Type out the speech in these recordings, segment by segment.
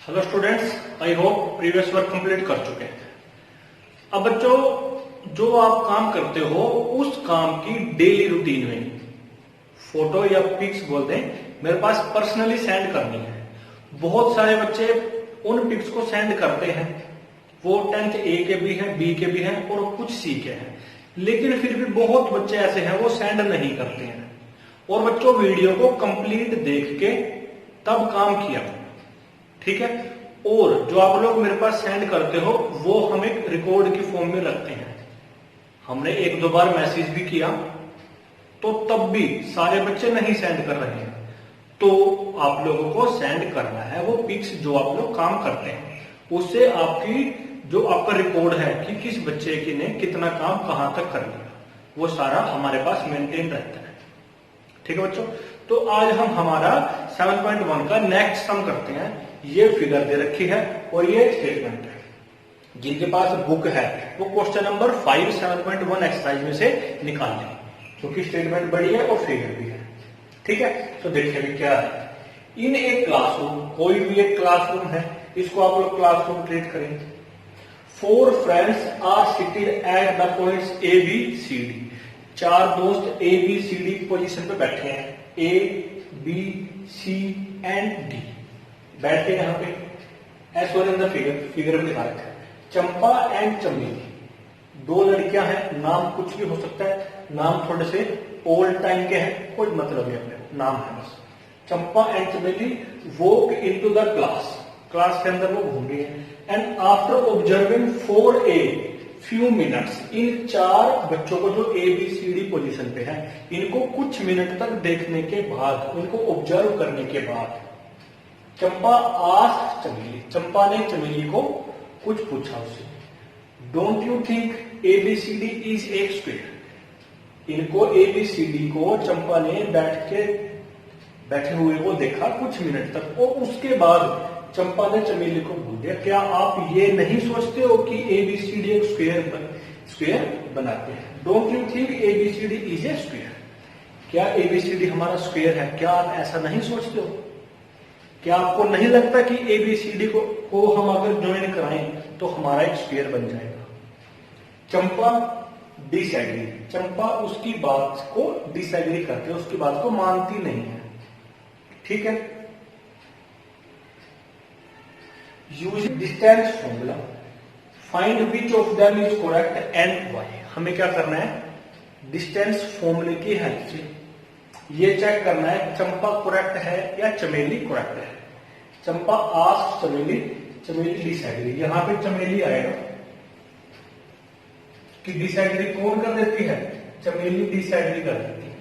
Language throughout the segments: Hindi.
Hello students, I hope previous work complete कर चुके हैं। अब बच्चों, जो आप काम करते हो उस काम की डेली रूटीन में फोटो या पिक्स बोलते हैं, मेरे पास पर्सनली सेंड करनी है। बहुत सारे बच्चे उन पिक्स को सेंड करते हैं, वो 10th ए के भी हैं, बी के भी हैं और कुछ सी के हैं, लेकिन फिर भी बहुत बच्चे ऐसे हैं वो सेंड नहीं करते हैं। और बच्चों, वीडियो को कंप्लीट देख के तब काम किया, ठीक है। और जो आप लोग मेरे पास सेंड करते हो वो हम एक रिकॉर्ड की फॉर्म में रखते हैं। हमने एक दो बार मैसेज भी किया तो तब भी सारे बच्चे नहीं सेंड कर रहे हैं, तो आप लोगों को सेंड करना है वो पिक्स जो आप लोग काम करते हैं। उससे आपकी जो आपका रिकॉर्ड है कि किस बच्चे की ने कितना काम कहां तक कर लिया, वो सारा हमारे पास मेंटेन रहता है, ठीक है बच्चों। तो आज हम हमारा 7.1 का नेक्स्ट सम करते हैं। ये फिगर दे रखी है और ये स्टेटमेंट है। जिनके पास बुक है वो क्वेश्चन नंबर 5 7.1 एक्सरसाइज में से निकाल लें, क्योंकि स्टेटमेंट बड़ी है और फिगर भी है, ठीक है। तो देखिए अभी क्या है। इन एक क्लासरूम, कोई भी एक क्लासरूम है, इसको आप लोग क्लासरूम ट्रीट करेंगे। 4 friends are seated at the points A B C D. 4 दोस्त A B C D position पे बैठे हैं, A B C and D बैठे यहां पे, as well in the figure में दिखा रखा है। चंपा एंड चमेली, 2 लड़कियां हैं, नाम कुछ भी हो सकता है, नाम थोड़े से ओल्ड टाइम के हैं, कोई मतलब नहीं, अपने नाम है बस। Champa and Chameli walk into the class के अंदर वो घूम रही है। And after observing for a few minutes, इन 4 बच्चों को जो A B C D position पे है, इनको कुछ मिनट तक देखने के बाद, उनको ऑब्जर्व करने के बाद, चंपा आस्क्ड चमेली, चंपा ने चमेली को कुछ पूछा उससे। Don't you think A B C D is a square. इनको ए बी सी डी को चंपा ने बैठे हुए को देखा कुछ मिनट तक, और उसके बाद चंपा ने चमेली को बोल दिया, क्या आप ये नहीं सोचते हो कि ए बी सी डी एक स्क्वायर बनाते हैं। Don't you think A B C D is a square. क्या ए बी सी डी हमारा स्क्वायर है, क्या आप ऐसा नहीं सोचते हो? क्या आपको नहीं लगता कि ए बी सी डी को हम अगर ज्वाइन कराएं तो हमारा एक स्क्वायर बन जाएगा। चंपा डिसएग्री, चंपा उसकी बात को डिसएग्री करती है, उसकी बात को मानती नहीं है, ठीक है। Use distance formula, find which of them is correct and why. हमें क्या करना है, डिस्टेंस फॉर्मूले की हेल्प से ये चेक करना है चंपा करेक्ट है या चमेली करेक्ट है। चंपा आस्क्ड चमेली, चमेली डिसएग्री। यहां पे चमेली आएगा कि डिसएग्री कौन कर देती है, चमेली डिसएग्री कर देती है।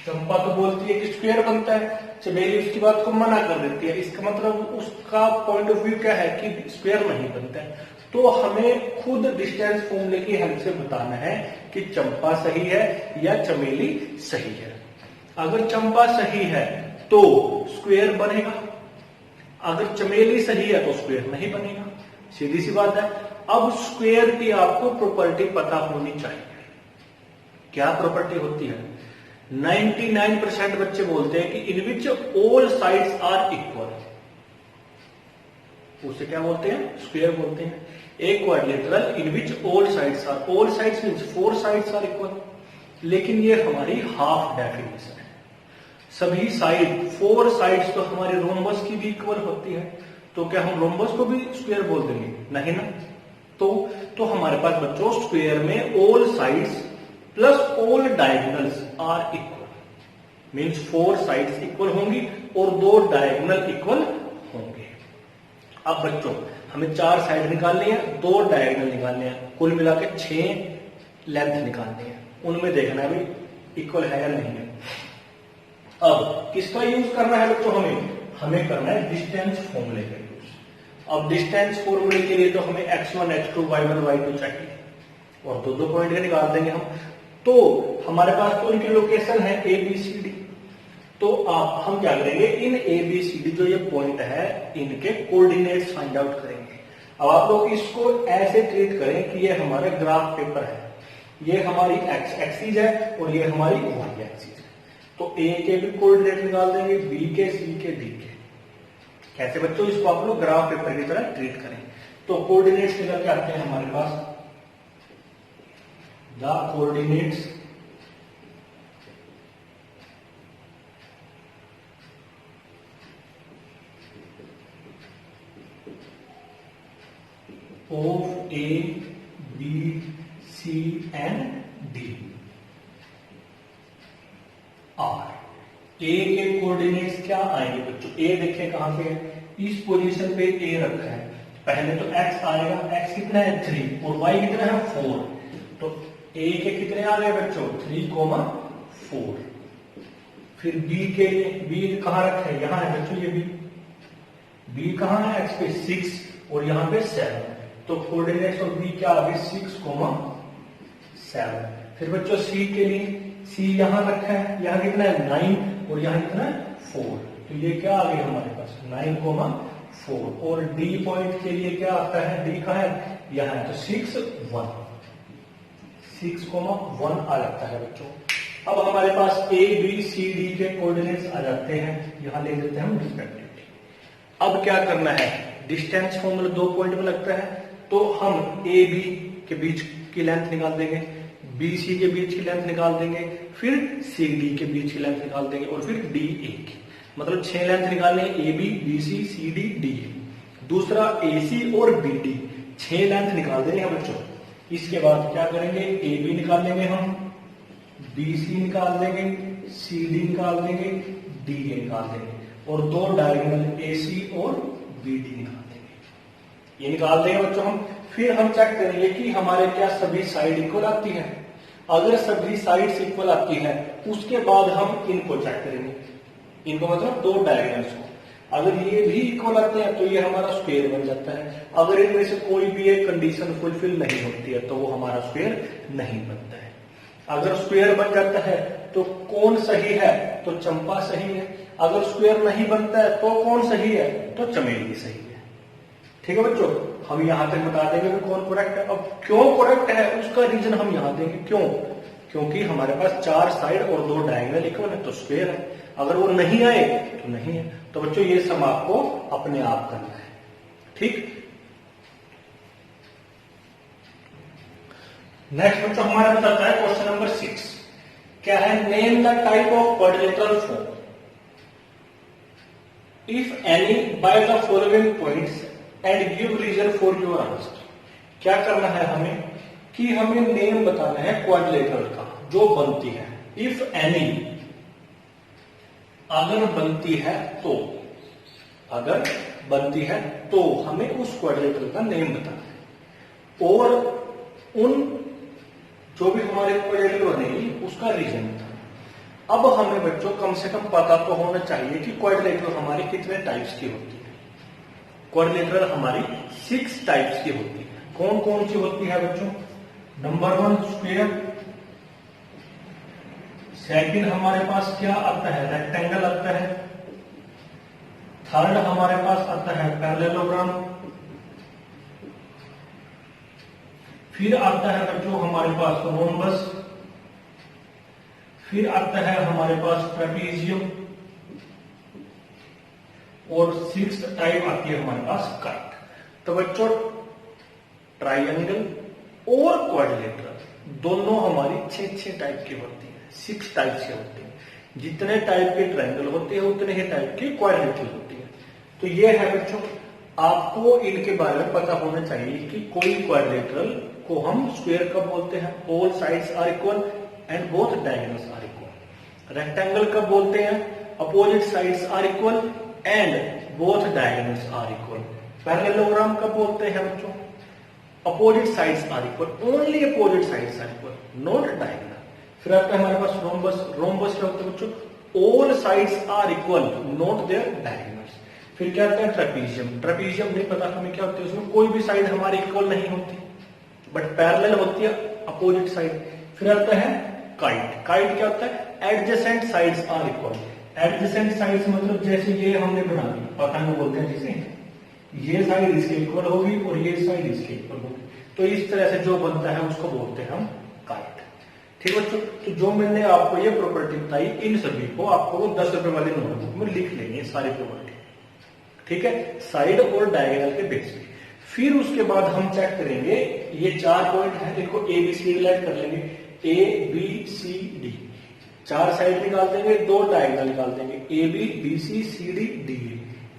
चंपा तो बोलती है कि स्क्वायर बनता है, चमेली उसकी बात को मना कर देती है। इसका मतलब उसका पॉइंट ऑफ व्यू क्या है कि स्क्वायर नहीं बनता है। तो हमें खुद डिस्टेंस फॉर्मूले की हेल्प से बताना है कि चंपा सही है या चमेली सही है। अगर चंपा सही है तो स्क्वायर बनेगा, अगर चमेली सही है तो स्क्वायर नहीं बनेगा, सीधी सी बात है। अब स्क्वायर की आपको प्रॉपर्टी पता होनी चाहिए। क्या प्रॉपर्टी होती है? 99% बच्चे बोलते हैं कि in which all sides are equal, उसे क्या बोलते हैं, स्क्वायर बोलते हैं। एक quadrilateral in which all sides are, all sides means 4 sides are equal, लेकिन ये हमारी हाफ डेफिनेशन है। सभी साइड 4 साइड्स तो हमारे रोम्बस की भी इक्वल होती है, तो क्या हम रोम्बस को भी स्क्वायर बोल देंगे? नहीं ना। तो हमारे पास बच्चों स्क्वायर में all sides plus all diagonals are equal, means 4 sides equal होंगी और 2 डायगोनल इक्वल होंगे। अब बच्चों हमें 4 साइड निकालनी है, 2 डायगोनल निकालने हैं, कुल मिला के 6 लेंथ निकालनी है। उनमें देखना है भाई इक्वल है या नहीं है। अब किसका यूज करना है बच्चों, हमें करना है डिस्टेंस फॉर्मूले का यूज। अब डिस्टेंस फॉर्मूले के लिए तो हमें x1 x2 y1 y2 चाहिए, और 2 पॉइंट का निकाल देंगे हम। तो हमारे पास तो इनकी लोकेशन है ए बी सी डी, तो आप हम क्या करेंगे, इन ए बी सी डी जो ये पॉइंट है इनके कोऑर्डिनेट्स फाइंड आउट करेंगे। अब आप लोग इसको ऐसे ट्रीट करें कि ये हमारे ग्राफ पेपर है, ये हमारी एक्स एक्सिस है और ये हमारी वाई एक्सिस है। तो ए के भी कोऑर्डिनेट निकाल देंगे, बी के, सी के, डी के। ऐसे बच्चों इसको आप लोग ग्राफ पेपर की तरह ट्रीट करें। तो कोऑर्डिनेट्स निकल के आते हैं हमारे पास, the coordinates of A B C and D are. A के कोऑर्डिनेट्स क्या आएंगे बच्चों? ए देखिए कहां पे है, इस पोजीशन पे ए रखा है। पहले तो x आएगा, x कितना है 3 और y कितना है 4। तो a के कितने आ गए बच्चों 3, 4। फिर b के लिए b कहां रखा है, यहां है बच्चों ये b कहां है x पे 6 और यहां पे 7। तो कोऑर्डिनेट्स ऑफ b क्या आ गए 6, 7। फिर बच्चों c के लिए c यहां रखा है, यहां कितना है 9 और यहां कितना है 4। तो ये क्या आ गया हमारे पास 9, 4। और डी पॉइंट के लिए क्या आता है, डी कहां है, यहां है। तो 6, 1 आ जाता है बच्चों। अब हमारे पास ए बी सी डी के कोऑर्डिनेट्स आ जाते हैं, यहां ले लेते हैं हम रिस्पेक्टिवली। अब क्या करना है, डिस्टेंस फॉर्मूला 2 पॉइंट में लगता है, तो हम ए बी के बीच की लेंथ निकाल देंगे, बी सी के बीच की लेंथ निकाल देंगे, फिर सी डी के बीच की लेंथ निकाल देंगे और फिर डी ए की। मतलब 6 लेंथ निकालने, A B B C C D D A. दूसरा ए सी और बी डी 6 लेंथ निकाल देंगे बच्चों। इसके बाद क्या करेंगे, ए बी निकाल लेंगे हम, बी सी निकाल देंगे, सी डी निकाल देंगे, डी ए निकाल देंगे और 2 डायगोनल ए सी और बी डी निकाल देंगे। ये निकाल देंगे बच्चों हम। फिर हम चेक करेंगे कि हमारे क्या सभी साइड इक्वल आती है। अगर सभी साइड्स इक्वल आती है उसके बाद हम इनको चेक करेंगे, इनको मतलब 2 डायगोनल्स को। अगर ये भी इक्वल आते हैं तो ये हमारा स्क्वायर बन जाता है। अगर इनमें से कोई भी एक कंडीशन फुलफिल नहीं होती है तो वो हमारा स्क्वायर नहीं बनता है। अगर स्क्वायर बन जाता है तो कौन सही है, तो चंपा सही है। अगर स्क्वायर नहीं बनता है तो कौन सही है, तो चमेली सही है। ठीक है बच्चों, हम यहां तक बता देंगे कि कौन करेक्ट है। अब क्यों करेक्ट है उसका रीजन हम यहां देंगे। क्यों? क्योंकि हमारे पास 4 साइड और 2 डायगोनल इक्वल है तो स्क्वायर है। अगर वो नहीं आए तो नहीं है। तो बच्चों ये सम आपको अपने आप करना है। ठीक, नेक्स्ट बच्चों हमारा बताता है क्वेश्चन नंबर 6। क्या है, name the type of quadrilateral form if any by the following points and give reason for your answer. क्या करना है हमें कि हमें नेम बताना है क्वाड्रिलेटरल का जो बनती है। इफ एनी, अगर बनती है तो, अगर बनती है तो हमें उस क्वाड्रिलेटरल का नेम बताना है और उन जो भी हमारे क्वाड्रिलेटरल बनेगी उसका रीजन बताना। अब हमें बच्चों कम से कम पता तो होना चाहिए कि क्वाड्रिलेटरल हमारी कितने टाइप्स की होती है। क्वाड्रिलेटरल हमारी 6 टाइप्स की होती है। कौन कौन सी होती है बच्चों? नंबर 1 स्क्वायर, सेकंड हमारे पास क्या आता है, रेक्टेंगल आता है, थर्ड हमारे पास आता है पैरेललोग्राम, फिर आता है बच्चों हमारे पास रोम्बस, फिर आता है हमारे पास ट्रेपीजियम और 6th टाइप आती है हमारे पास काइट। तो बच्चों ट्राइंगल और क्वाड्रिलेटरल दोनों हमारी 6 टाइप की होती है, 6 टाइप से होती है। जितने टाइप के ट्राइंगल होते हैं उतने ही टाइप की क्वाड्रिलेटरल होती है। तो ये है बच्चों, आपको इनके बारे में पता होना चाहिए कि कोई क्वाड्रिलेटरल को हम स्क्वायर कब बोलते हैं, all sides are equal and both diagonals are equal. Rectangle कब बोलते हैं, opposite sides are equal and both diagonals are equal. Parallelogram कब बोलते हैं बच्चों, opposite sides are equal, only opposite sides are equal, not diagonal. फिर आपका हमारे पास रोम्बस, रोम्बस क्या होता है बच्चों, all sides are equal not their diagonals. फिर क्या आता है ट्रेपीजियम, ट्रेपीजियम नहीं पता हमें क्या होती है, उसमें कोई भी साइड हमारी इक्वल नहीं होती बट पैरेलल होती है अपोजिट साइड। फिर आता है काइट, काइट क्या होता है, adjacent sides are equal. Adjacent sides मतलब जैसे ये हमने बना दी, पतंग बोलते हैं जिसे, ये साइड इसके इक्वल होगी और ये साइड इसके इक्वल होगी, तो इस तरह से जो बनता है उसको बोलते हैं हम काइट। ठीक बच्चों, तो जो मैंने आपको ये प्रॉपर्टी बताई इन सभी को आपको 10 रुपए वाली नोटबुक में लिख लेनी है सारी प्रॉपर्टी। ठीक है, साइड और डायगोनल के बेस पे। फिर उसके बाद हम चेक करेंगे, ये 4 पॉइंट है, इनको ए बी सी डिलाइट कर लेंगे, A B C D, 4 side निकाल देंगे, 2 डायगोनल निकाल देंगे, A B B C C D D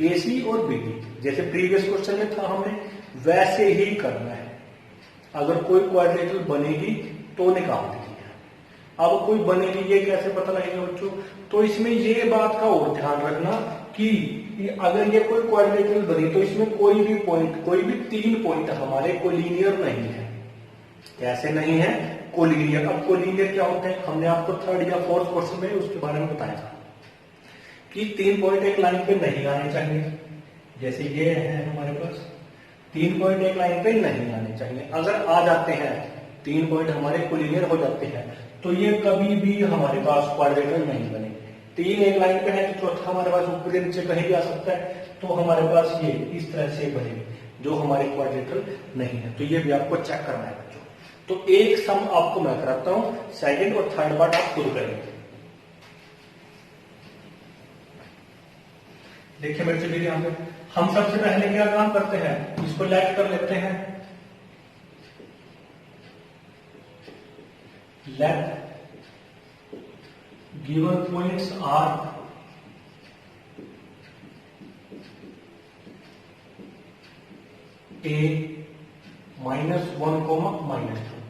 A C और बी डी। जैसे प्रीवियस क्वेश्चन में था हमने वैसे ही करना है। अगर कोई क्वाड्रेटल बनेगी तो निकाल दीजिए। अब कोई बनेगी ये कैसे पता लगेगा बच्चों? तो इसमें ये बात का और ध्यान रखना कि अगर ये कोई क्वाड्रेटल बनी तो इसमें कोई भी पॉइंट, कोई भी 3 पॉइंट हमारे कोलिनियर नहीं है। कैसे नहीं है? कोलिनियर। अब कोलिनियर क्या होते हैं? हमने आपको 3rd या 4th क्वेश्चन में उसके बारे में बताया था कि 3 पॉइंट एक लाइन पे नहीं आने चाहिए। जैसे ये है हमारे पास 3 पॉइंट एक लाइन पे नहीं आने चाहिए। अगर आ जाते हैं 3 पॉइंट हमारे कोलिनियर हो जाते हैं तो ये कभी भी हमारे पास क्वाड्रेटल नहीं बने। 3 एक लाइन पे है तो चौथा हमारे पास ऊपर नीचे कहीं भी आ सकता है, तो हमारे पास ये इस तरह से बनेगी जो हमारे क्वाड्रेटल नहीं है। तो ये भी आपको चेक करना है बच्चों। तो एक सम आपको मैं कराता हूं, 2nd और 3rd पार्ट आप खुद करेंगे। देखिए बच्चों, मेरे यहां पे हम सबसे पहले क्या काम करते हैं, इसको लेट कर लेते हैं। Let given points are a minus 1 comma minus 2,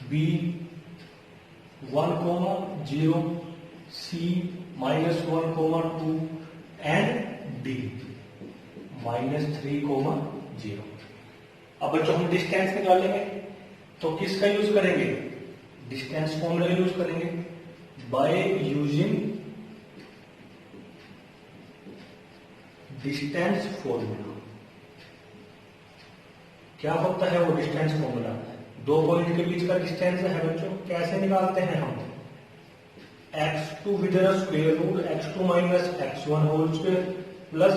b 1 comma 0, c minus 1 comma 2 and d minus 3 comma 0। अब बच्चों हम डिस्टेंस निकालेंगे तो किसका यूज करेंगे? डिस्टेंस फॉर्मूला यूज करेंगे। By using distance formula. क्या होता है वो डिस्टेंस फॉर्मूला? 2 पॉइंट के बीच का डिस्टेंस है बच्चों। कैसे निकालते हैं हम? x2 with square root x2 minus x1 whole square plus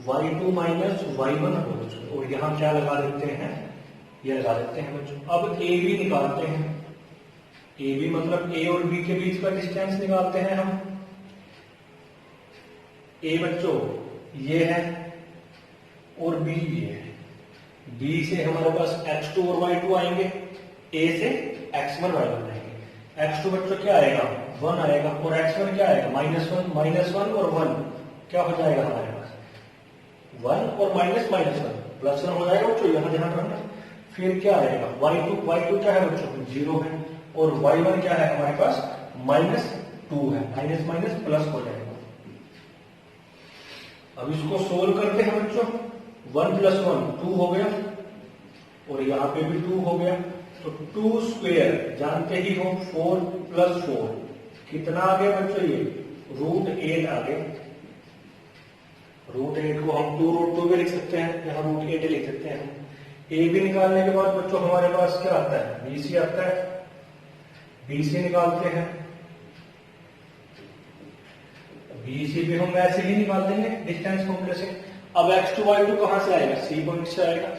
y2 minus y1 whole square, और यहां क्या लगा देते हैं? ये लगा देते हैं बच्चों। अब a भी निकालते हैं। ए बी मतलब ए और बी के बीच का डिस्टेंस निकालते हैं हम। ए बच्चों ये है और बी ये है। बी से हमारे पास x2 और y2 आएंगे, ए से x1 y1 आएंगे। x2 बच्चों क्या आएगा? 1 आएगा, और x1 क्या आएगा? -1। -1 और 1 क्या हो जाएगा हमारे पास? 1 और माइनस -1 +1 हो जाएगा बच्चों, यहां ध्यान रखना। फिर क्या आएगा? y2 क्या है बच्चों? 0 है, और y1 क्या है हमारे पास? -2 है। माइनस माइनस प्लस हो जाएगा। अब इसको सोल्व करते हैं बच्चों। 1 + 1 2 हो गया, और यहां पे भी 2 हो गया। तो 2 स्क्वायर जानते ही हो, 4 + 4 कितना आ गया बच्चों? ये √8 आ गया। √8 को हम 2√2 भी लिख सकते हैं, यहां √8 लिख सकते हैं। ए भी निकालने के बाद बच्चों हमारे पास क्या आता है? बीसी आता है। बीसी निकालते हैं। बीसी भी हम वैसे ही निकाल देंगे डिस्टेंस फॉर्मूले से। अब x2 y2 कहां से आएगा? सी पॉइंट से आएगा।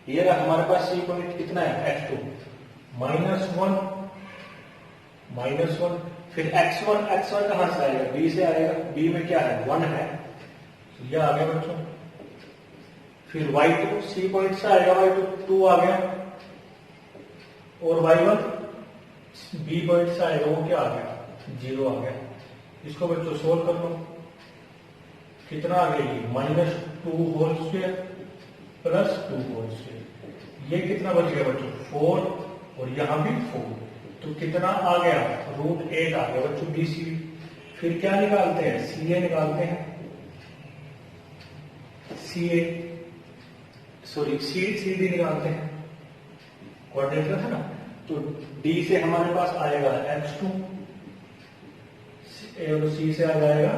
ये रहा हमारे पास सी पॉइंट, कितना है? x2 -1। फिर x1 कहां से आएगा? b से आएगा। b में क्या है? 1 है, तो ये आ गया बच्चों। फिर y2 सी पॉइंट से आएगा, y2 2 आ गया, और y1 बी पॉइंट से आएगा, वो क्या आ गया? 0 आ गया। इसको बच्चों सोल्व कर लो। कितना आ गया? -2 whole square plus 2 whole square. ये कितना बच गया बच्चों? 4, और यहां भी 4, तो कितना आ गया? √8 आ गया बच्चों बीसी। फिर क्या निकालते हैं? सीए निकालते हैं। सीडी निकालते हैं। क्वाड्रेटल है ना, तो डी से हमारे पास आएगा x2, और सी से आ जाएगा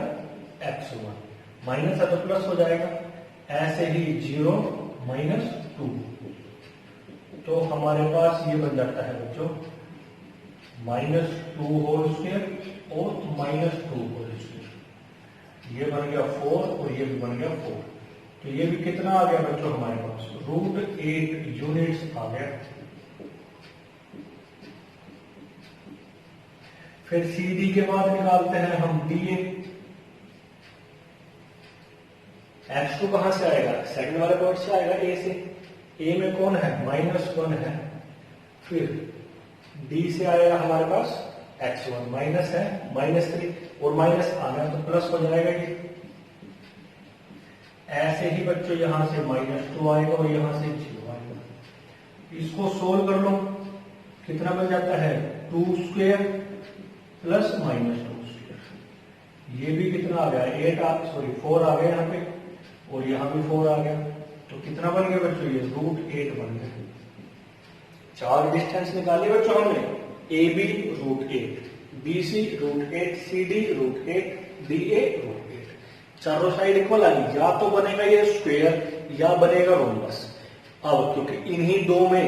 x1। माइनस है तो प्लस हो जाएगा। ऐसे ही 0 -2, तो हमारे पास ये बन जाता है बच्चों -2 होल स्क्वायर और -2 होल स्क्वायर। ये बन गया 4, और ये भी बन गया 4। तो ये भी कितना आ गया बच्चों हमारे पास? √8 यूनिट्स आ गया। फिर CD के बाद निकालते हैं हम DA। x2 कहां से आएगा, सेकंड वाले पॉइंट से आएगा, ए से। ए में कौन है, -1 है। फिर डी से आएगा हमारे पास x1, माइनस है -3 और माइनस आ गया तो प्लस हो जाएगा ये। ऐसे ही बच्चों यहां से -2 आएगा और यहां से 0 आएगा। इसको सोल्व कर लो, कितना बन जाता है 2² प्लस -2²। ये भी कितना आ गया 4 आ गया यहाँ पे और यहाँ भी 4 आ गया। तो कितना बन गया बच्चों, ये √8 बन गया। 4 डिस्टेंस निकाली बच्चों हमने, AB √8, BC √8, CD √8, DA √8। चारों साइड इक्वल आ गई, या तो बनेगा ये स्क्वायर या बनेगा रोम्बस। अब क्योंकि इन्हीं दो में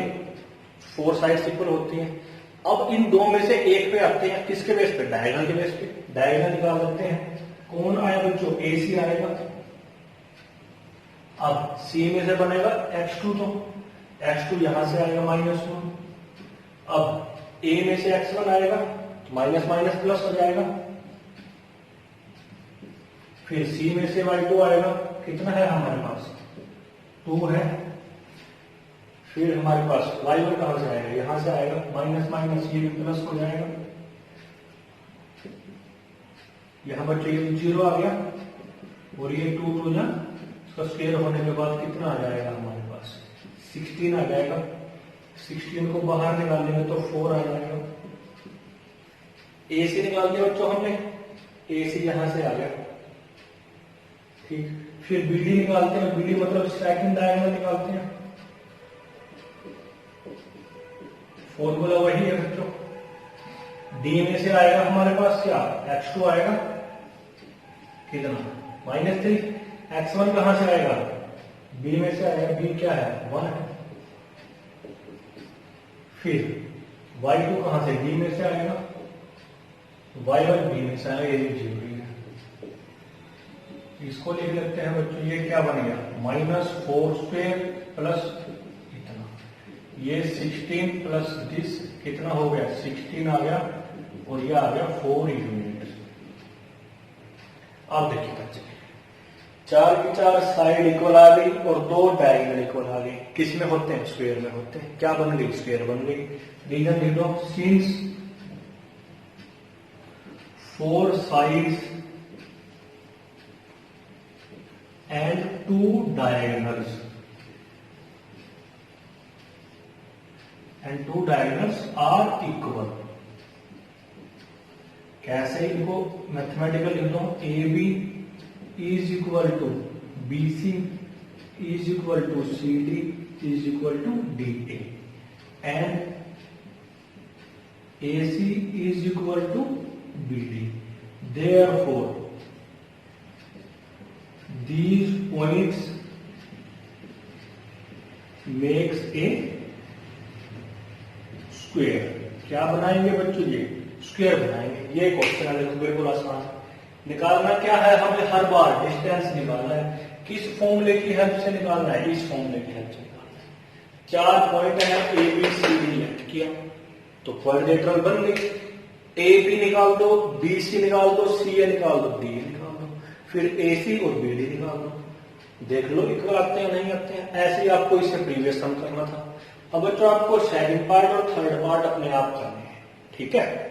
4 साइड्स इक्वल होती हैं, अब इन दो में से एक पे आते हैं, किसके बेस पे, डायगोनल के बेस पे। डायगोनल निकाल लेते हैं, कौन आया बच्चों, AC आएगा। अब C में से बनेगा x2, तो x2 यहां से आएगा -1। अब A में से x1 आएगा तो माइनस माइनस प्लस हो जाएगा। फिर C में से y2 आएगा, कितना है हमारे पास 2 है। फिर हमारे पास y1 कहां से आएगा, यहां से आएगा, माइनस माइनस ये भी प्लस हो जाएगा। यहां बच्चों ये 0 आ गया और ये 2 ना इसका स्क्वायर होने के बाद कितना आ जाएगा हमारे पास 16 आ जाएगा। 16 को बाहर निकालेंगे तो 4 आ जाएगा। AC निकाल दिया बच्चों हमने, AC यहां से आ गया, ठीक। फिर BD निकालते हैं, BD मतलब सेकंड डायगोनल निकालते हैं। फॉर्मूला वही है बच्चों, D में से आएगा हमारे पास क्या, x2 आएगा, कितना -3। x1 कहां से आएगा, B में से आएगा, B क्या है 1 है। फिर y2 कहां से, D में से आएगा, y1 B में से आएगा, ये भी 0 है। इसको लिख लेते हैं बच्चों, ये क्या बन गया -4² प्लस इतना, ये 16 प्लस दिस कितना हो गया 16 आ गया और ये आ गया 4 यूनिट। अब देखिए बच्चे, 4 की 4 साइड इक्वल आ गई और 2 डायगोनल इक्वल आ गई। किस में होते हैं, स्क्वायर में होते हैं। क्या बन गई, स्क्वायर बन गई। रीजन लिख दो, since 4 sides and 2 diagonals are equal. कैसे इनको मैथमेटिकल लिख दो, AB is equal to BC is equal to CD is equal to DA and AC is equal to BD। Therefore, these points makes a square। क्या बनाएंगे बच्चों, ये स्क्वायर बनाएंगे। ये क्वेश्चन है, देखो बिल्कुल आसान। निकालना क्या है, हमें हर बार डिस्टेंस निकालना है। किस फॉर्मूले की हेल्प से निकालना है, इस फॉर्मूले की हेल्प से निकालना है। 4 पॉइंट है, ABCD लेट किया तो क्वाड्रिलेटरल बन गई। AB निकाल दो, BC निकाल दो, CA निकाल दो, DA निकाल दो, फिर AC और BD निकाल दो। देख लो इक्वल आते हैं नहीं आते हैं। ऐसे ही आपको इसे प्रीवियस सम करना था। अब बच्चों आपको सेकंड पार्ट और थर्ड पार्ट अपने आप करने हैं, ठीक है।